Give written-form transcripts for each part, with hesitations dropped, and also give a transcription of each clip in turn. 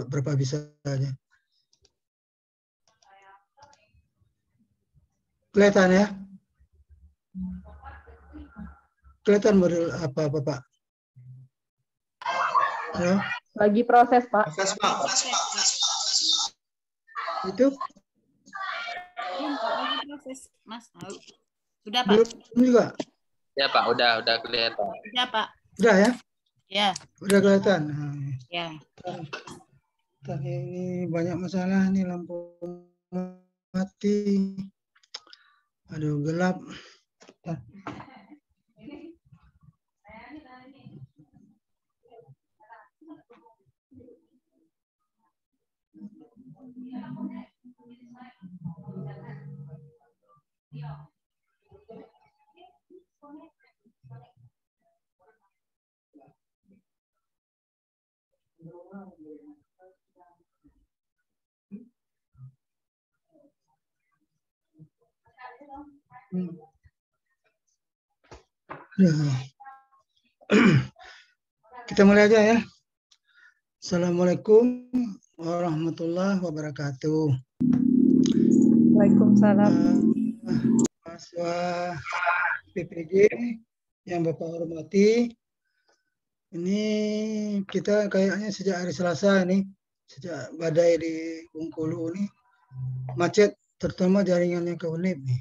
berapa bisa aja. Kelihatan ya? Kelihatan model apa Pak? Halo? Lagi proses, Pak. Proses, Pak. Itu? Belum, Pak. Lagi proses, Mas. Sudah, Pak. Belum juga? Ya, Pak. Udah kelihatan. Sudah, Pak. Udah ya? Ya. Udah kelihatan. Ya. Tadi ini banyak masalah nih, lampu mati. Aduh, gelap. Kita mulai aja ya. Assalamualaikum warahmatullahi wabarakatuh. Waalaikumsalam. Mahasiswa PPG yang Bapak hormati, ini kita kayaknya sejak hari Selasa ini, sejak badai di Bengkulu ini macet, terutama jaringannya ke Unip nih.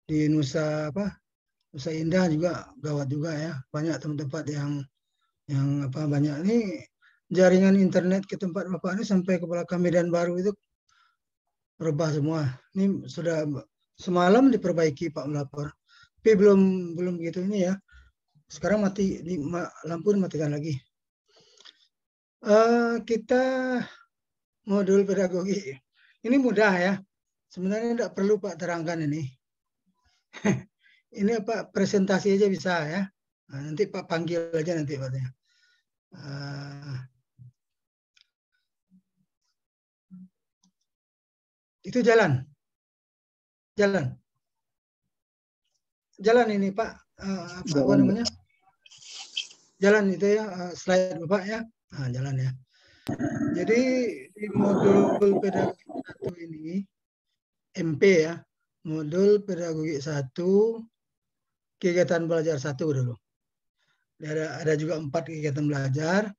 Di Nusa Indah juga gawat juga ya, banyak tempat-tempat yang banyak ini jaringan internet ke tempat Bapak ini sampai ke belakang Medan Baru itu rebah semua. Ini sudah semalam diperbaiki Pak melapor, tapi belum gitu ini ya. Sekarang mati, lampu dimatikan lagi. Kita modul pedagogi ini mudah ya. Sebenarnya tidak perlu Pak terangkan ini. Ini apa, presentasi aja bisa ya. Nah, nanti Pak panggil aja nanti Paknya. Itu jalan ini Pak, apa namanya, jalan itu ya, slide Bapak ya. Nah, jalan ya. Jadi di modul pedagogi 1 ini MP ya, modul pedagogi 1 kegiatan belajar 1 dulu. Ada juga 4 kegiatan belajar.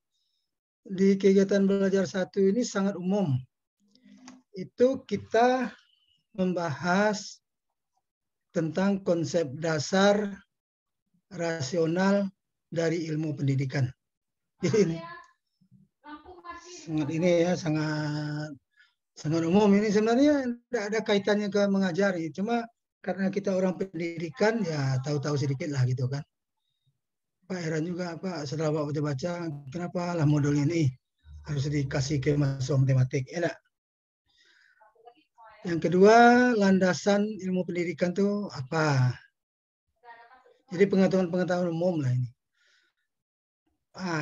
Di kegiatan belajar 1 ini sangat umum. Itu kita membahas tentang konsep dasar rasional dari ilmu pendidikan. Jadi ini sangat umum. Ini sebenarnya tidak ada kaitannya ke mengajari, cuma karena kita orang pendidikan ya tahu-tahu sedikit lah gitu kan. Pak heran juga Pak setelah Pak baca-baca, kenapa lah modul ini harus dikasih ke masuk matematik, ya enggak? Yang kedua, landasan ilmu pendidikan itu apa? Jadi pengetahuan umum lah ini.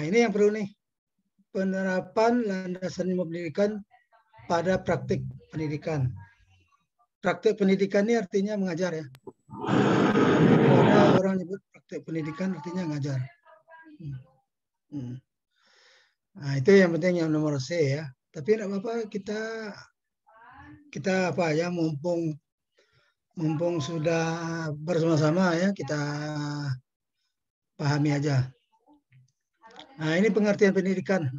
Ini yang perlu nih. Penerapan landasan ilmu pendidikan pada praktik pendidikan. Praktik pendidikan ini artinya mengajar ya. Ada orang nyebut praktik pendidikan artinya mengajar. Nah, itu yang penting, yang nomor C ya. Tapi tidak apa-apa, kita apa ya, mumpung sudah bersama-sama ya, kita pahami aja. Nah, ini pengertian pendidikan.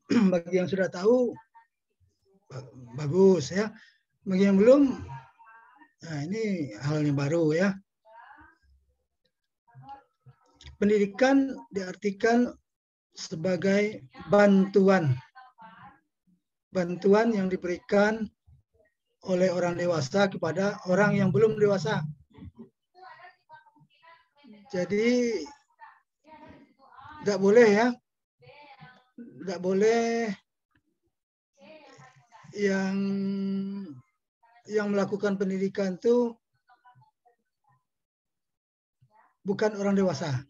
Bagi yang sudah tahu, bagus ya. Bagi yang belum, nah ini hal yang baru ya. Pendidikan diartikan sebagai bantuan yang diberikan oleh orang dewasa kepada orang yang belum dewasa. Jadi tidak boleh ya, tidak boleh yang melakukan pendidikan itu bukan orang dewasa.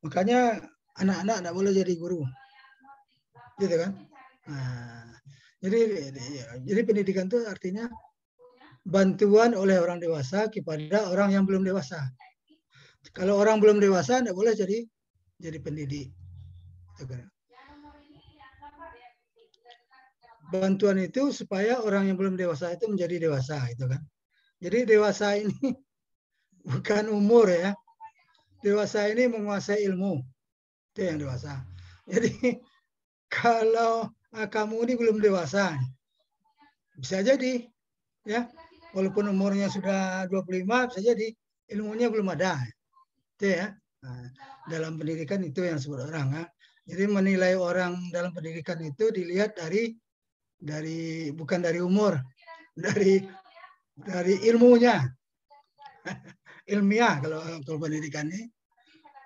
Makanya anak-anak tidak boleh jadi guru, gitu kan? Nah, jadi pendidikan itu artinya bantuan oleh orang dewasa kepada orang yang belum dewasa. Kalau orang belum dewasa tidak boleh jadi pendidik. Bantuan itu supaya orang yang belum dewasa itu menjadi dewasa, itu kan. Jadi dewasa ini bukan umur ya. Dewasa ini menguasai ilmu. Itu yang dewasa. Jadi kalau kamu ini belum dewasa, bisa jadi ya, walaupun umurnya sudah 25, bisa jadi ilmunya belum ada. Itu ya. Nah, dalam pendidikan itu yang disebut orang ya. Jadi menilai orang dalam pendidikan itu dilihat dari bukan dari umur, dari ilmunya, ilmiah kalau pendidikan ini.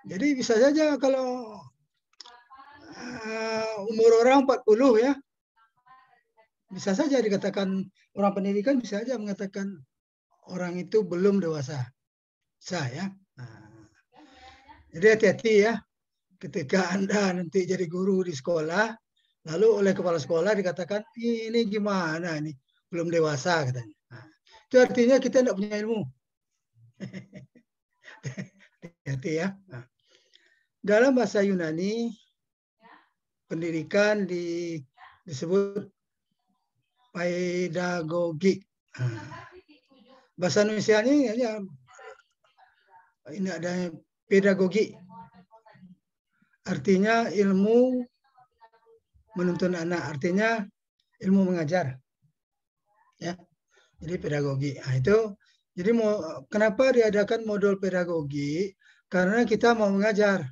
Jadi bisa saja kalau umur orang 40 ya, bisa saja dikatakan orang pendidikan, bisa saja mengatakan orang itu belum dewasa. Bisa ya. Nah, jadi hati-hati ya ketika Anda nanti jadi guru di sekolah, lalu oleh kepala sekolah dikatakan, ini gimana ini, belum dewasa katanya. Nah, itu artinya kita tidak punya ilmu. Hati-hati ya. Nah, dalam bahasa Yunani, pendidikan disebut pedagogi. Nah, bahasa Indonesia-nya ya, ini ada pedagogi. Artinya ilmu menuntun anak, artinya ilmu mengajar. Ya. Jadi pedagogi. Nah, itu jadi kenapa diadakan modul pedagogi? Karena kita mau mengajar.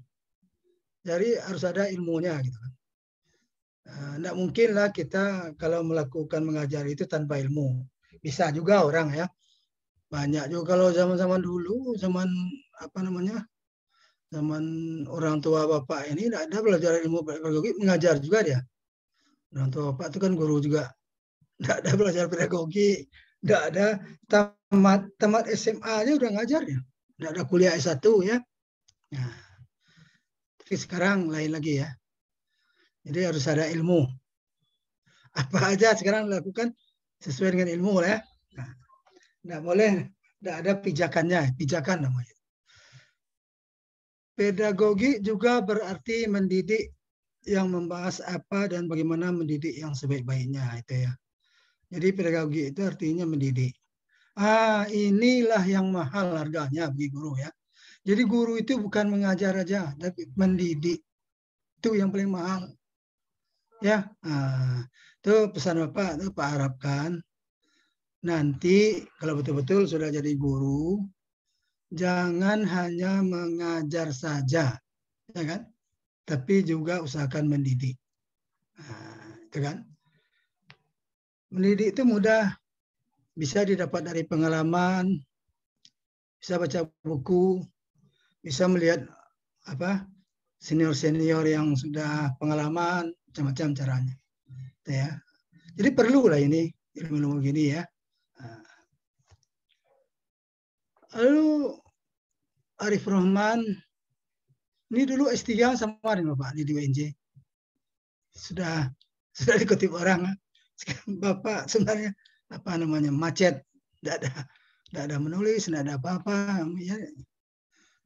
Jadi harus ada ilmunya gitu. Tidak mungkin lah kita kalau melakukan mengajar itu tanpa ilmu. Bisa juga orang ya. Banyak juga kalau zaman-zaman dulu, zaman apa namanya? Zaman orang tua bapak ini tidak ada belajar ilmu pedagogi, mengajar juga dia. Orang tua bapak itu kan guru juga. Tidak ada belajar pedagogi, tidak ada tamat SMA aja udah ngajar ya. Tidak ada kuliah S1 ya. Nah, tapi sekarang lain lagi ya. Jadi harus ada ilmu. Apa aja sekarang dilakukan sesuai dengan ilmu ya. Nah, tidak boleh, tidak ada pijakannya, pijakan namanya. Pedagogi juga berarti mendidik, yang membahas apa dan bagaimana mendidik yang sebaik-baiknya itu ya. Jadi pedagogi itu artinya mendidik. Inilah yang mahal harganya bagi guru ya. Jadi guru itu bukan mengajar aja, tapi mendidik. Itu yang paling mahal. Ya, itu pesan Bapak, itu Pak harapkan nanti kalau betul-betul sudah jadi guru, jangan hanya mengajar saja, ya kan? Tapi juga usahakan mendidik. Itu kan? Mendidik itu mudah, bisa didapat dari pengalaman, bisa baca buku, bisa melihat apa senior-senior yang sudah pengalaman, macam-macam caranya. Ya. Jadi perlulah ini ilmu-ilmu gini ya. Lalu Arif Rahman, ini dulu S3 sama dengan Bapak di UNJ. Sudah dikutip orang. Bapak sebenarnya apa namanya macet, tidak ada menulis, tidak ada apa-apa. Ya.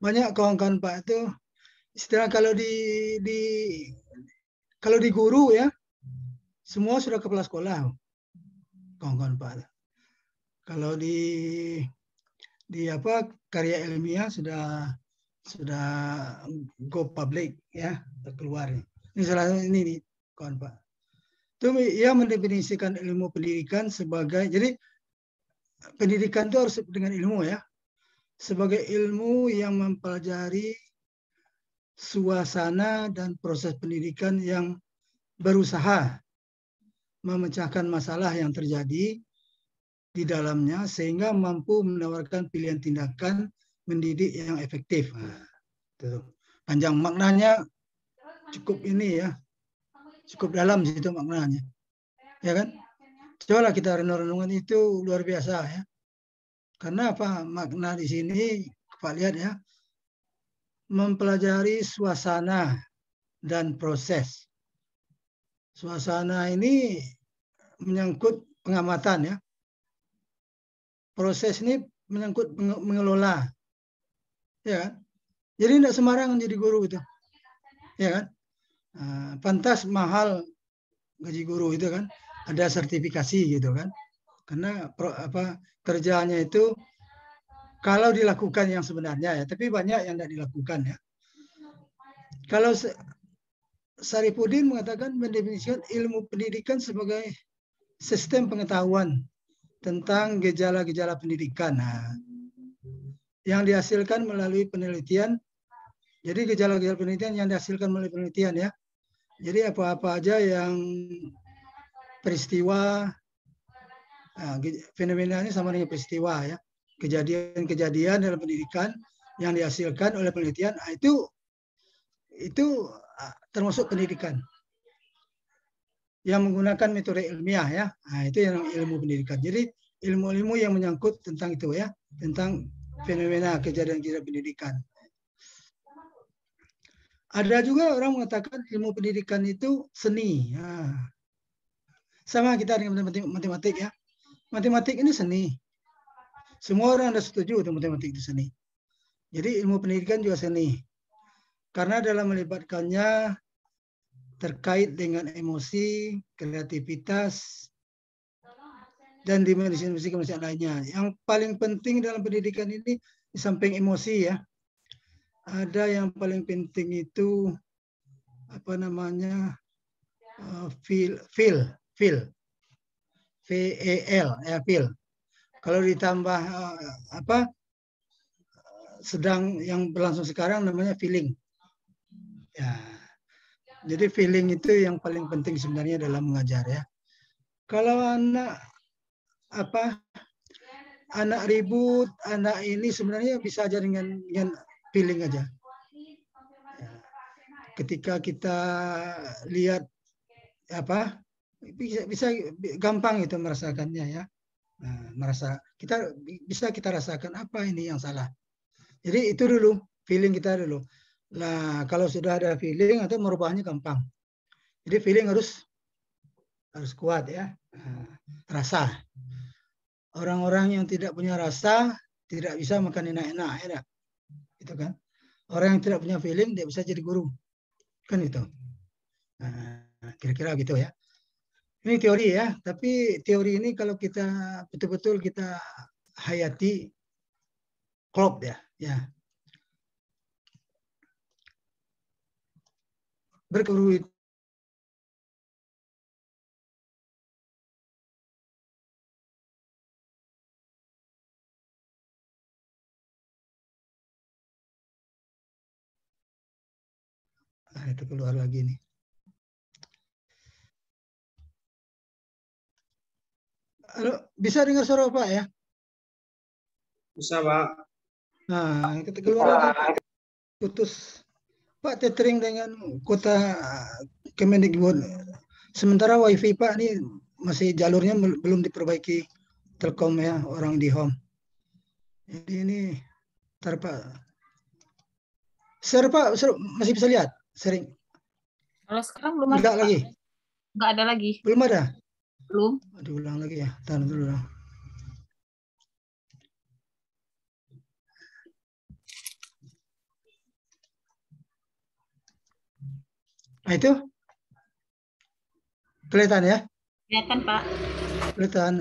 Banyak kawan-kawan Pak itu istilah kalau di guru ya, semua sudah kepala sekolah, kawan-kawan Pak. Kalau di apa karya ilmiah sudah go public ya, keluar. Ini salah ini nih, kawan Pak. Itu ia mendefinisikan ilmu pendidikan sebagai, jadi pendidikan itu harus dengan ilmu ya, sebagai ilmu yang mempelajari suasana dan proses pendidikan yang berusaha memecahkan masalah yang terjadi di dalamnya sehingga mampu menawarkan pilihan tindakan mendidik yang efektif. Panjang maknanya cukup ini ya, cukup dalam situ maknanya, ya kan? Coba kita renung-renungan, itu luar biasa ya. Karena apa makna di sini? Pak lihat ya, mempelajari suasana dan proses. Suasana ini menyangkut pengamatan ya. Proses ini menyangkut mengelola, ya kan? Jadi tidak sembarangan jadi guru itu, ya kan? pantas mahal gaji guru itu kan, ada sertifikasi gitu kan, karena kerjaannya itu kalau dilakukan yang sebenarnya ya, tapi banyak yang tidak dilakukan ya. Kalau Saripudin mengatakan mendefinisikan ilmu pendidikan sebagai sistem pengetahuan tentang gejala-gejala pendidikan. Nah, yang dihasilkan melalui penelitian. Jadi gejala-gejala penelitian yang dihasilkan melalui penelitian ya. Jadi apa-apa aja yang peristiwa, fenomenanya sama dengan peristiwa ya. Kejadian-kejadian dalam pendidikan yang dihasilkan oleh penelitian, itu termasuk pendidikan. Yang menggunakan metode ilmiah ya. Nah, itu yang ilmu pendidikan. Jadi ilmu-ilmu yang menyangkut tentang itu ya, tentang fenomena kejadian-kejadian pendidikan. Ada juga orang mengatakan ilmu pendidikan itu seni. Nah, sama kita dengan matematik ya. Matematik ini seni. Semua orang sudah setuju dengan matematik itu seni. Jadi ilmu pendidikan juga seni. Karena dalam melibatkannya terkait dengan emosi, kreativitas, dan dimensi-dimensi kemanusiaan lainnya. Yang paling penting dalam pendidikan ini di samping emosi ya, ada yang paling penting itu apa namanya feel, V-E-L ya, feel. Kalau ditambah sedang yang berlangsung sekarang namanya feeling. Ya. Jadi feeling itu yang paling penting sebenarnya dalam mengajar ya. Kalau anak ribut, anak ini sebenarnya bisa aja dengan feeling aja. Ya. Ketika kita lihat bisa gampang itu merasakannya ya. Nah, kita rasakan apa ini yang salah. Jadi itu dulu feeling kita dulu. Nah, kalau sudah ada feeling atau merubahnya gampang. Jadi feeling harus kuat ya. Rasa. Orang-orang yang tidak punya rasa tidak bisa makan enak-enak ya. Itu kan. Orang yang tidak punya feeling tidak bisa jadi guru. Kan itu. Nah, kira-kira gitu ya. Ini teori ya, tapi teori ini kalau kita betul-betul kita hayati klop ya. Berguru itu itu keluar lagi nih. Halo, bisa dengar suara Pak ya? Bisa, Pak. Nah, kita keluar lagi. Putus. Pak tethering dengan kota Kemendikbud. Sementara WiFi Pak ini masih jalurnya belum diperbaiki Telkom ya, orang di home. Jadi ini Pak. Share Pak, masih bisa lihat? Sering. Kalau sekarang belum ada. Enggak lagi. Enggak ada lagi. Belum ada. Belum. Diulang lagi ya. Tahan dulu. Nah itu kelihatan ya? Kelihatan Pak. Kelihatan.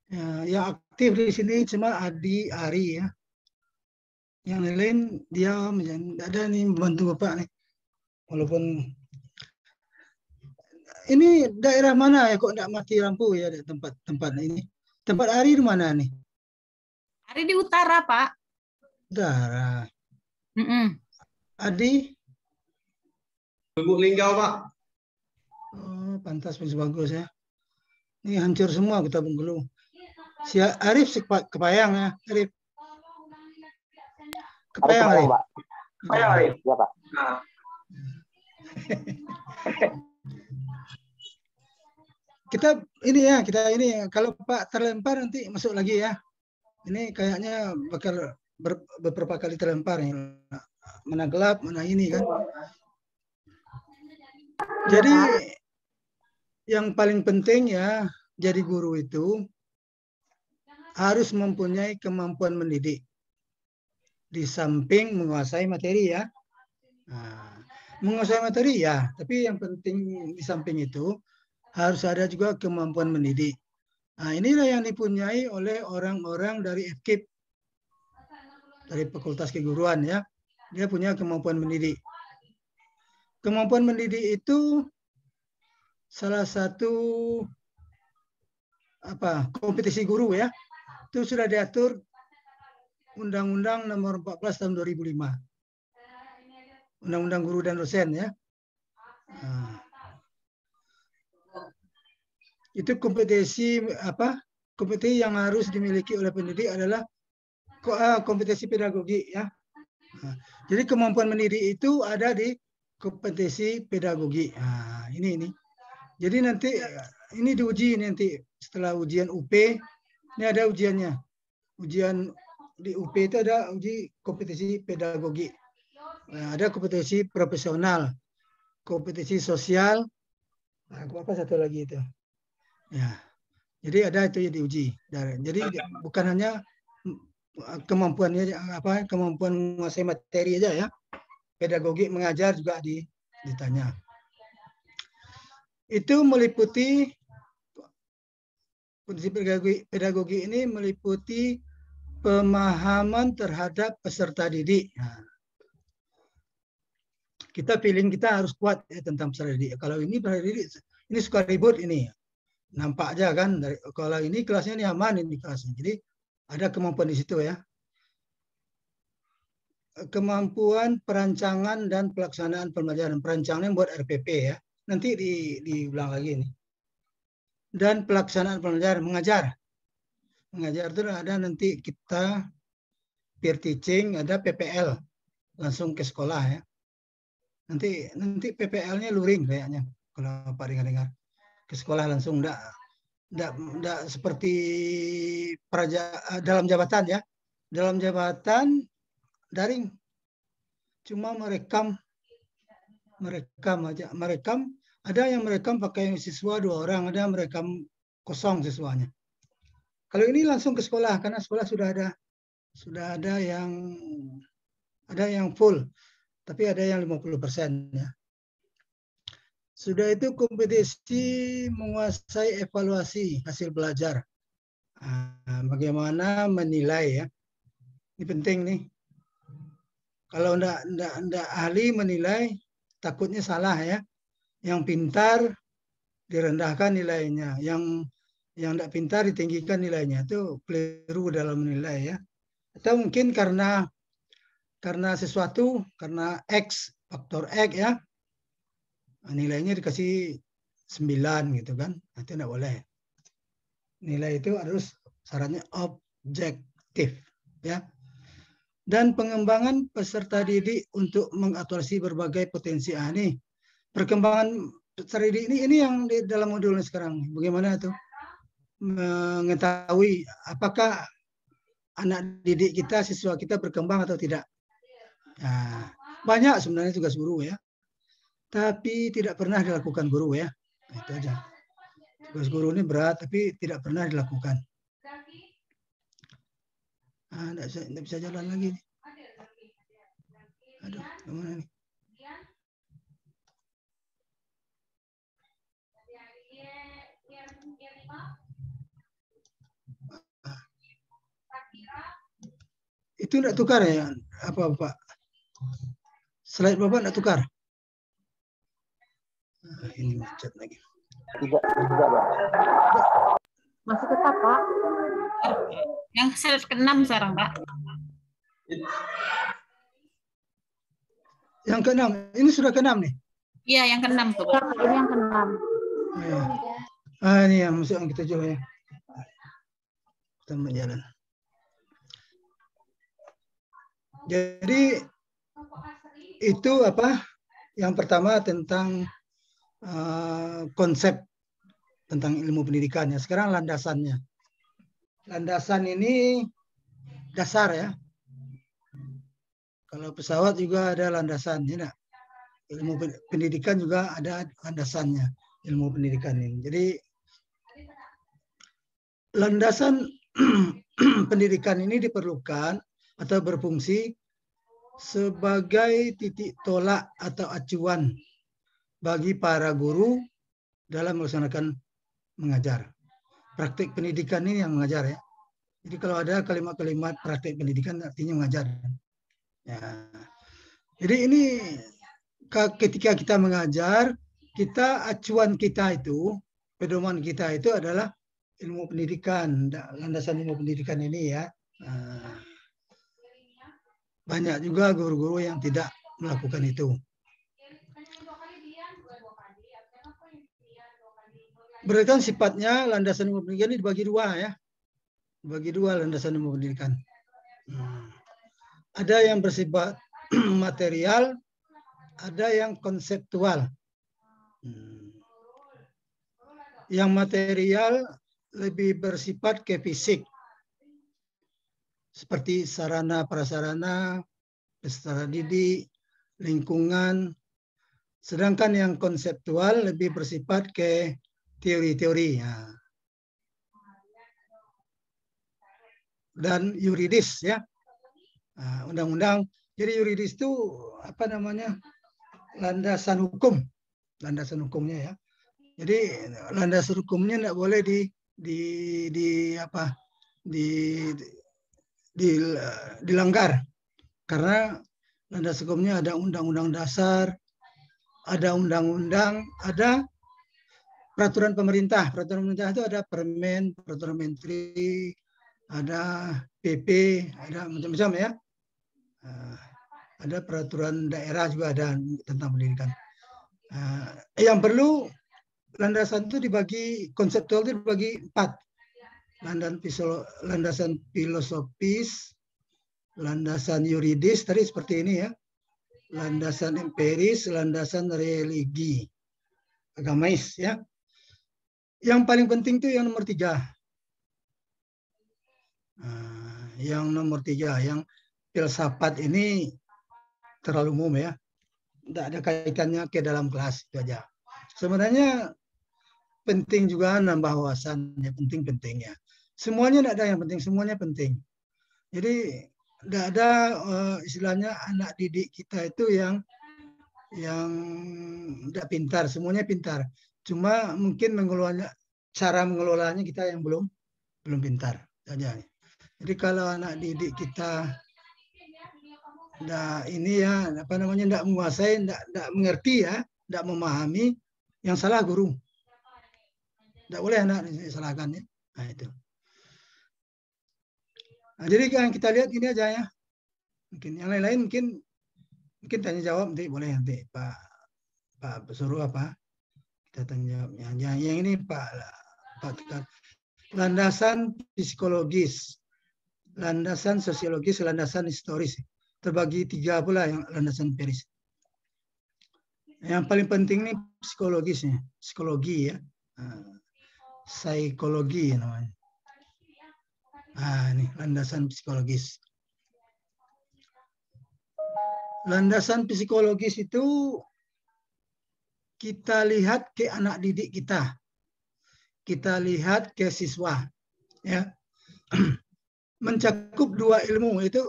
Ya, yang aktif di sini cuma Adi, Ari ya. Yang lain diam, tidak ada nih membantu Bapak nih. Walaupun ini daerah mana ya kok tidak mati lampu ya tempat ini. Tempat Ari di mana nih? Ari di utara Pak. Utara. Adi? Lubuk Linggau Pak. Oh, pantas masih bagus ya. Ini hancur semua kita Bengkulu. Si Arif Kepayang ya, Arif. Kepayang Arif. Pak. Kepayang Arif, ya Pak. Kita ini kalau Pak terlempar nanti masuk lagi ya. Ini kayaknya bakal beberapa kali terlempar ya. Mana gelap, mana ini kan. Jadi yang paling penting ya, jadi guru itu harus mempunyai kemampuan mendidik. Di samping menguasai materi ya. Nah, Menguasai materi ya, tapi yang penting di samping itu harus ada juga kemampuan mendidik. Nah, inilah yang dipunyai oleh orang-orang dari FKIP, dari Fakultas Keguruan ya. Dia punya kemampuan mendidik. Kemampuan mendidik itu salah satu kompetisi guru ya. Itu sudah diatur Undang-Undang Nomor 14 Tahun 2005. Undang-Undang Guru dan Dosen ya. Nah, itu kompetisi kompetisi yang harus dimiliki oleh pendidik adalah kompetisi pedagogi ya. Nah, jadi kemampuan mendidik itu ada di kompetisi pedagogi. Nah, ini. Jadi nanti ini diuji nanti setelah ujian UP, ini ada ujiannya. Ujian di UP itu ada uji kompetisi pedagogi. Nah, ada kompetisi profesional, kompetisi sosial. Nah, apa satu lagi itu? Ya. Jadi ada itu yang diuji. Jadi bukan hanya kemampuannya kemampuan menguasai materi aja ya. Pedagogi mengajar juga ditanya. Itu meliputi kondisi pedagogi ini meliputi pemahaman terhadap peserta didik. Nah, kita feeling kita harus kuat ya tentang peserta didik. Kalau ini peserta didik ini suka ribut ini. Nampak aja kan kalau ini kelasnya nyaman ini kelasnya. Jadi ada kemampuan di situ ya. Kemampuan perancangan dan pelaksanaan pembelajaran. Perancangan buat RPP ya. Nanti diulang lagi nih. Dan pelaksanaan pembelajaran mengajar. Mengajar itu ada nanti kita peer teaching, ada PPL langsung ke sekolah ya. Nanti PPL-nya luring kayaknya kalau Pak dengar-dengar. Ke sekolah langsung enggak seperti dalam jabatan ya. Dalam jabatan daring. Cuma merekam aja. Ada yang merekam pakai siswa 2 orang, ada yang merekam kosong siswanya. Kalau ini langsung ke sekolah karena sekolah sudah ada yang full, tapi ada yang 50% ya. Sudah itu kompetisi menguasai evaluasi hasil belajar. Bagaimana menilai ya. Ini penting nih. Kalau enggak ahli menilai, takutnya salah ya. Yang pintar direndahkan nilainya, yang enggak pintar ditinggikan nilainya. Itu keliru dalam menilai ya. Atau mungkin karena sesuatu, karena X, faktor X ya. Nilainya dikasih 9 gitu kan. Itu enggak boleh. Nilai itu harus syaratnya objektif ya. Dan pengembangan peserta didik untuk mengaktualisasi berbagai potensi. Nih perkembangan peserta didik ini yang di dalam modulnya sekarang. Bagaimana itu mengetahui apakah anak didik kita, siswa kita berkembang atau tidak. Nah, banyak sebenarnya tugas guru ya, tapi tidak pernah dilakukan guru ya. Nah, itu aja. Tugas guru ini berat, tapi tidak pernah dilakukan. Nggak bisa jalan lagi. Aduh, gimana nih? Itu enggak tukar ya, apa Pak? Slide Bapak enggak tukar? Ini macet lagi. Tidak, Pak. Masih tetap, Pak. Yang slide ke-6 sekarang, Pak. Yang ke-6, ini sudah ke-6 nih? Iya, yang ke-6 tuh, Pak. Ini yang ke-6. Ya. Ini yang masuk yang ke-7 ya. Kita berjalan. Jadi itu apa? Yang pertama tentang konsep tentang ilmu pendidikannya. Sekarang landasannya. Landasan ini dasar ya. Kalau pesawat juga ada landasannya. Ilmu pendidikan juga ada landasannya. Ilmu pendidikan ini. Jadi landasan pendidikan ini diperlukan atau berfungsi sebagai titik tolak atau acuan bagi para guru dalam melaksanakan mengajar. Praktik pendidikan ini yang mengajar ya. Jadi kalau ada kalimat-kalimat praktik pendidikan artinya mengajar. Ya. Jadi ini ketika kita mengajar, acuan kita itu, pedoman kita itu adalah ilmu pendidikan, landasan ilmu pendidikan ini ya. Banyak juga guru-guru yang tidak melakukan itu. Berdasarkan sifatnya, landasan ilmu pendidikan ini dibagi dua ya. Dibagi dua landasan ilmu pendidikan. Ada yang bersifat material, ada yang konseptual. Yang material lebih bersifat ke fisik. Seperti sarana prasarana, peserta didik, lingkungan. Sedangkan yang konseptual lebih bersifat ke teori-teori. Ya. Dan yuridis ya. Undang-undang. Jadi yuridis itu apa namanya? Landasan hukum. Landasan hukumnya ya. Jadi landasan hukumnya tidak boleh dilanggar. Karena landasan hukumnya ada undang-undang dasar, ada undang-undang, ada peraturan pemerintah. Peraturan pemerintah itu ada permen, peraturan menteri, ada PP, ada macam-macam ya. Ada peraturan daerah juga ada tentang pendidikan. Yang perlu landasan itu dibagi, konseptual itu dibagi 4. Landasan filosofis, landasan yuridis, tadi seperti ini ya. Landasan empiris, landasan religi, agamais ya. Yang paling penting itu yang nomor 3. Yang nomor 3, yang filsafat ini terlalu umum ya. Tidak ada kaitannya ke dalam kelas itu aja. Sebenarnya penting juga nambah wawasannya, penting-penting ya. Semuanya tidak ada yang penting, semuanya penting. Jadi tidak ada istilahnya anak didik kita itu yang tidak pintar, semuanya pintar. Cuma mungkin cara mengelolanya kita yang belum pintar saja. Jadi kalau anak didik kita tidak menguasai, tidak mengerti ya, tidak memahami, yang salah guru. Tidak boleh anak disalahkan ya. Nah itu. Nah, jadi yang kita lihat ini aja ya. Mungkin yang lain-lain mungkin tanya jawab nanti boleh nanti Pak suruh apa kita tanya jawabnya. Yang ini Pak landasan psikologis, landasan sosiologis, landasan historis. Terbagi 3 pula yang landasan empiris. Yang paling penting ini psikologisnya, psikologi ya, psikologi namanya. Ini landasan psikologis. Landasan psikologis itu kita lihat ke anak didik kita, kita lihat ke siswa, ya, mencakup 2 ilmu itu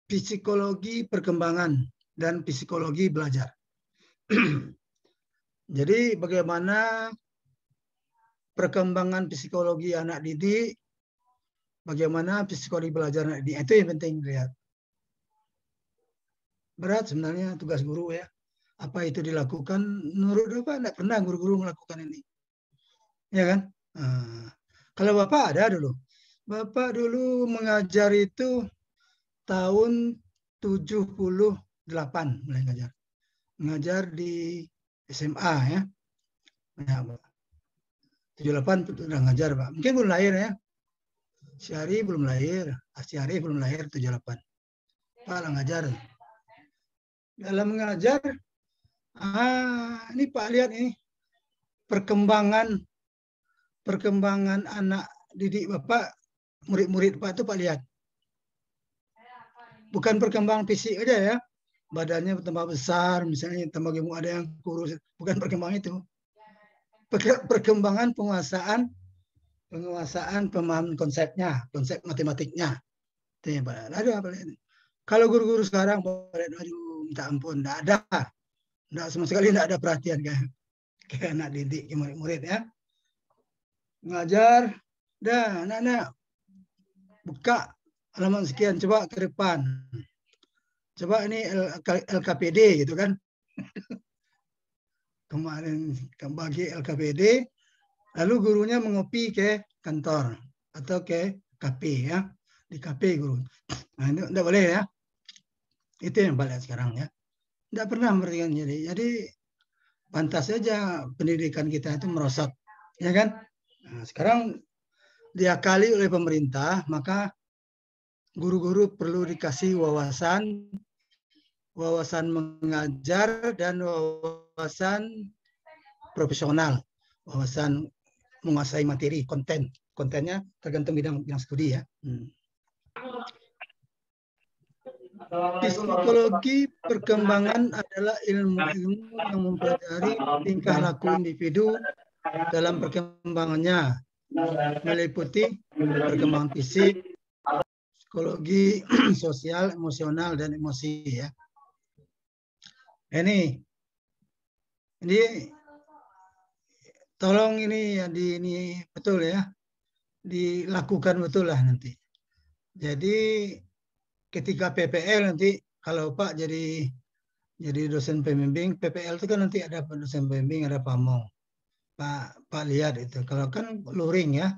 psikologi perkembangan dan psikologi belajar. Jadi bagaimana perkembangan psikologi anak didik, bagaimana psikologi belajar anak didik, itu yang penting lihat. Berat sebenarnya tugas guru ya. Apa itu dilakukan? Menurut Bapak tidak pernah guru-guru melakukan ini. Ya kan? Kalau Bapak ada dulu. Bapak dulu mengajar itu tahun 78 mulai ngajar. Mengajar di SMA ya. 78 sudah ngajar Pak. Mungkin belum lahir ya. Syari belum lahir. Asyari belum lahir 78. Pak lah ngajar. Dalam mengajar, ini Pak lihat ini perkembangan anak didik Bapak, murid-murid Pak itu Pak lihat. Bukan perkembangan fisik aja ya. Badannya tambah besar, misalnya tambah gemuk, ada yang kurus. Bukan perkembangan itu. Perkembangan penguasaan pemahaman konsepnya, konsep matematiknya. Itu ya, Pak. Ada apa ini? Kalau guru-guru sekarang, aduh, minta ampun, enggak ada. Enggak, sama sekali enggak ada perhatian kayak anak didik, murid-murid ya. Ngajar, dah anak-anak buka halaman sekian, coba ke depan. Coba ini LKPD gitu kan. Kemarin bagi LKPD, lalu gurunya mengopi ke kantor atau ke KP ya. Di KP guru. Nah, itu enggak boleh ya. Itu yang balik sekarang ya. Enggak pernah memberikan jadi pantas saja pendidikan kita itu merosot, ya kan? Nah, sekarang diakali oleh pemerintah, maka guru-guru perlu dikasih wawasan mengajar dan wawasan profesional, wawasan menguasai materi, kontennya tergantung bidang studi ya. Psikologi perkembangan adalah ilmu-ilmu yang mempelajari tingkah laku individu dalam perkembangannya, meliputi perkembangan fisik, psikologi, sosial, emosional, dan emosi ya. Ini tolong ini ya ini betul ya, dilakukan betul lah nanti. Jadi ketika PPL nanti kalau Pak jadi dosen pembimbing, PPL itu kan nanti ada dosen pembimbing, ada pamong. Pak lihat itu. Kalau kan luring ya,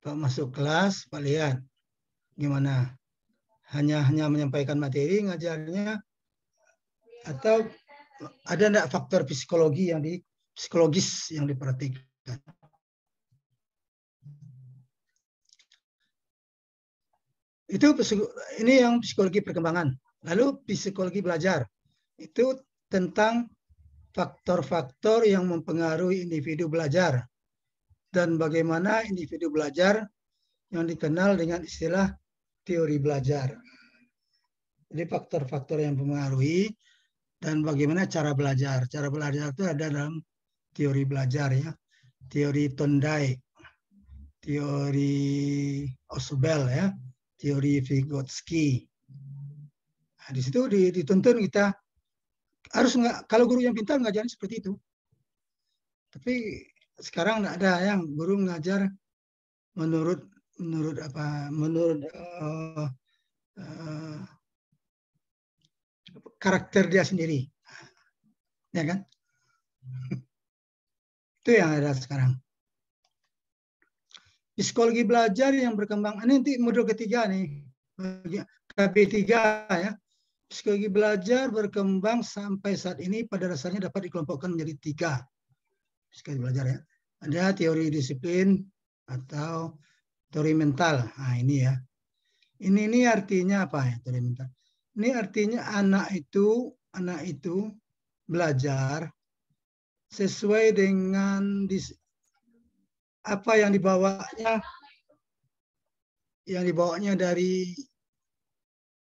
Pak masuk kelas, Pak lihat gimana. Hanya menyampaikan materi ngajarnya, atau ada enggak faktor psikologis yang diperhatikan. Itu ini yang psikologi perkembangan. Lalu psikologi belajar. Itu tentang faktor-faktor yang mempengaruhi individu belajar dan bagaimana individu belajar yang dikenal dengan istilah teori belajar. Jadi faktor-faktor yang mempengaruhi dan bagaimana cara belajar. Cara belajar itu ada dalam teori belajar ya. Teori Thorndike, teori Ausubel ya, teori Vygotsky. Nah, di situ dituntun kita harus kalau guru yang pintar ngajarin seperti itu. Tapi sekarang enggak ada yang guru ngajar menurut karakter dia sendiri, ya kan? Itu yang ada sekarang. Psikologi belajar yang berkembang, ini nanti modul ketiga nih, KB3 ya. Psikologi belajar berkembang sampai saat ini pada dasarnya dapat dikelompokkan menjadi 3. Psikologi belajar ya. Ada teori disiplin atau teori mental. Nah ini ya. Ini artinya apa ya teori mental? Ini artinya anak itu belajar sesuai dengan apa yang dibawanya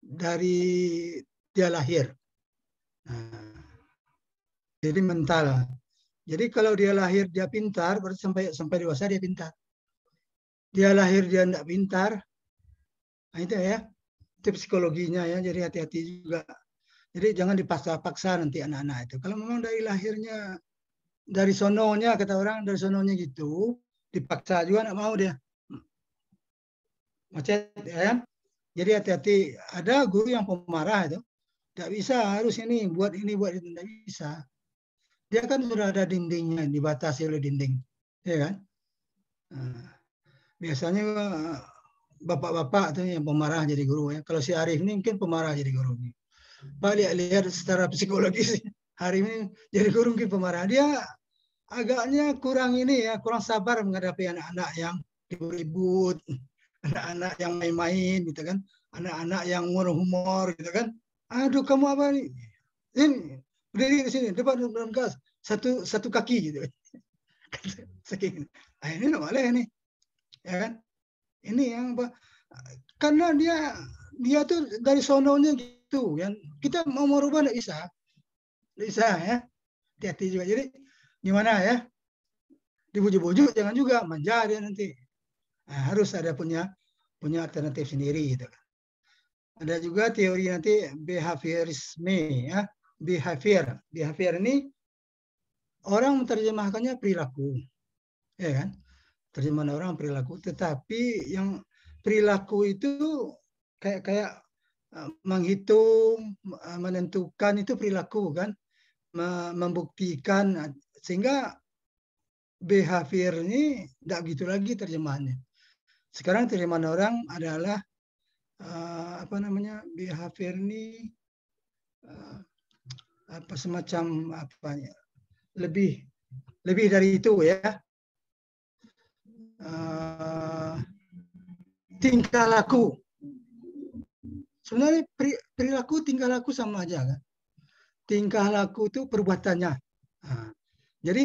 dari dia lahir. Nah, jadi mental. Jadi kalau dia lahir dia pintar, berarti sampai dewasa dia pintar. Dia lahir dia tidak pintar, nah itu ya, itu psikologinya ya. Jadi hati-hati juga. Jadi jangan dipaksa-paksa nanti anak-anak itu. Kalau memang dari lahirnya, dari sononya kata orang, dari sononya gitu, dipaksa juga nggak mau dia. Macet ya. Jadi hati-hati. Ada guru yang pemarah itu, tidak bisa harus ini buat itu, tidak bisa. Dia kan sudah ada dindingnya, dibatasi oleh dinding, ya kan? Nah, biasanya bapak-bapak itu yang pemarah jadi guru ya. Kalau si Arif ini mungkin pemarah jadi guru. Pak lihat secara psikologis, hari ini jadi guru mungkin pemarah. Dia agaknya kurang sabar menghadapi anak-anak yang ribut, anak-anak yang main-main gitu kan, anak-anak yang humor gitu kan. Aduh kamu apa nih? Ini berdiri di sini depan kelas satu kaki gitu. Saking, ini nggak boleh nih, ya kan? Ini yang karena dia tuh dari sononya gitu, yang kita mau merubah nggak bisa ya. Hati-hati juga. Jadi gimana ya? Dibujuk-bujuk jangan juga manja dia nanti. Nah, harus ada punya alternatif sendiri gitu. Ada juga teori nanti behaviorisme, ya. Behavior ini orang menerjemahkannya perilaku, ya kan? Terjemahan orang perilaku, tetapi yang perilaku itu kayak menghitung, menentukan itu perilaku kan, membuktikan, sehingga behavior ini tidak begitu lagi terjemahannya. Sekarang terjemahan orang adalah behavior ini semacam lebih dari itu ya. Tingkah laku. Sebenarnya perilaku tingkah laku sama aja kan. Tingkah laku itu perbuatannya. Jadi